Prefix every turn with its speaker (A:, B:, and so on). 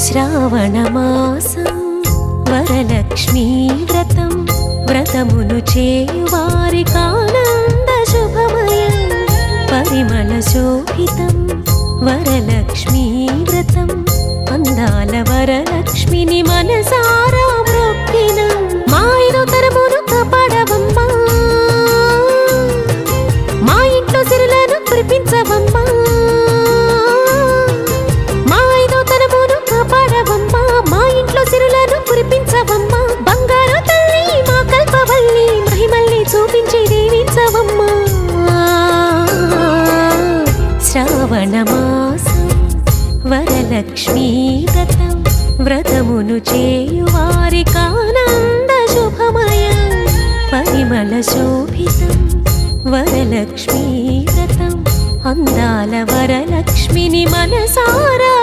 A: శ్రావణమాసం వరలక్ష్మీ వ్రతం వ్రతమును చేయువారికానంద శుభమయం పరిమళ శోభితం వరలక్ష్మీ వ్రతం అందాల వరలక్ష్మిని మనసారా మొక్కిన మా ఐదో తరమును కాపాడవమ్మా, మా ఇంట్లో సిరులను కురిపించవమ్మా, మా ఐదో తరమును కాపాడవమ్మా, మా ఇంట్లో సిరులను కురిపించవమ్మా. బంగారు తల్లి మా కల్పవల్లి మహిమల్ని చూపించి దీవించవమ్మా. శ్రావణమాసం వరలక్ష్మీ వ్రతం వ్రతమును చేయువారికానంద శుభమయం పరిమళ శోభితం వరలక్ష్మీ వ్రతం అందాల వరలక్ష్మిని మనసారా